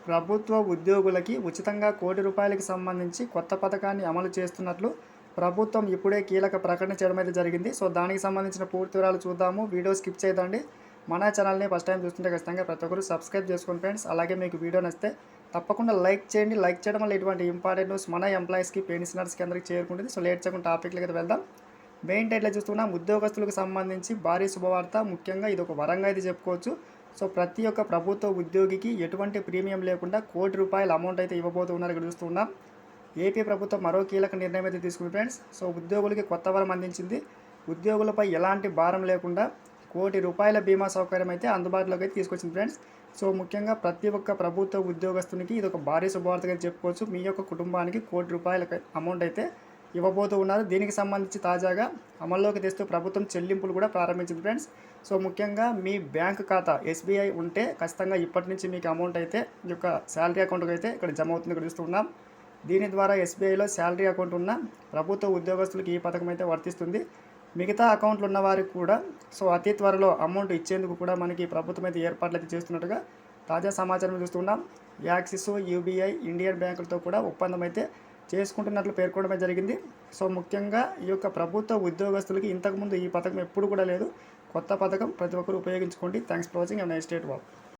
ప్రభుత్వ ఉద్యోగులకి ఉచితంగా ₹1,00,00,000కి సంబంధించి కొత్త పథకాన్ని అమలు చేస్తున్నట్లు ప్రభుత్వం ఇప్పుడే కీలక ప్రకటన చేయడం అయితే జరిగింది. సో, దానికి సంబంధించిన పూర్తి వివరాలు చూద్దాము. వీడియో స్కిప్ చేయదండి. మన ఛానల్‌ని ఫస్ట్ టైం చూస్తుంటే ఖచ్చితంగా ప్రతి ఒక్కరు సబ్స్క్రైబ్ చేసుకోండి ఫ్రెండ్స్. అలాగే మీకు వీడియో నచ్చితే తప్పకుండా లైక్ చేయండి. లైక్ చేయడం వల్ల ఇటువంటి ఇంపార్టెంట్ న్యూస్ మన ఎంప్లాయీస్‌కి, పెన్షనర్స్‌కి అందరికి చేరుకుంటుంది. సో, లేట్ చేయకుండా టాపిక్‌లకి అయితే వెళ్దాం. మెయిన్ టైటిల్ చూస్తున్నాం, ఉద్యోగస్తులకు సంబంధించి భారీ శుభవార్త. ముఖ్యంగా ఇది ఒక వరంగా అయితే చెప్పుకోవచ్చు. సో, ప్రతి ఒక్క ప్రభుత్వ ఉద్యోగికి ఎటువంటి ప్రీమియం లేకుండా ₹1,00,00,000 అమౌంట్ అయితే ఇవ్వబోతున్నారు. ఇక్కడ చూస్తున్నాం. ఏపీ ప్రభుత్వం మరో కీలక నిర్ణయం అయితే తీసుకుంది ఫ్రెండ్స్. సో, ఉద్యోగులకి కొత్త వరం అందించింది. ఉద్యోగులపై ఎలాంటి భారం లేకుండా ₹1,00,00,000 బీమా సౌకర్యం అయితే అందుబాటులోకి అయితే తీసుకొచ్చింది ఫ్రెండ్స్. సో, ముఖ్యంగా ప్రతి ఒక్క ప్రభుత్వ ఉద్యోగస్తునికి ఇది ఒక భారీ శుభవార్తగా చెప్పుకోవచ్చు. మీ యొక్క కుటుంబానికి ₹1,00,00,000 అమౌంట్ అయితే ఇవ్వబోతూ ఉన్నారు. దీనికి సంబంధించి తాజాగా అమల్లోకి తెస్తూ ప్రభుత్వం చెల్లింపులు కూడా ప్రారంభించింది ఫ్రెండ్స్. సో, ముఖ్యంగా మీ బ్యాంక్ ఖాతా ఎస్బీఐ ఉంటే ఖచ్చితంగా ఇప్పటి నుంచి మీకు అమౌంట్ అయితే ఈ యొక్క శాలరీ అకౌంట్కి అయితే ఇక్కడ జమ అవుతుంది. ఇక్కడ చూస్తున్నాం. దీని ద్వారా ఎస్బీఐలో శాలరీ అకౌంట్ ఉన్న ప్రభుత్వ ఉద్యోగస్తులకు ఈ పథకం అయితే వర్తిస్తుంది. మిగతా అకౌంట్లు ఉన్న వారికి కూడా సో అతి త్వరలో అమౌంట్ ఇచ్చేందుకు కూడా మనకి ప్రభుత్వం అయితే ఏర్పాట్లు అయితే చేస్తున్నట్టుగా తాజా సమాచారం చూస్తున్నాం. యాక్సిస్, యూబీఐ, ఇండియన్ బ్యాంకులతో కూడా ఒప్పందం అయితే చేసుకుంటున్నట్లు పేర్కొనడం జరిగింది. సో, ముఖ్యంగా ఈ యొక్క ప్రభుత్వ ఉద్యోగస్తులకి ఇంతకుముందు ఈ పథకం ఎప్పుడు కూడా లేదు. కొత్త పథకం, ప్రతి ఒక్కరు ఉపయోగించుకోండి. Thanks for watching. Nice day to all.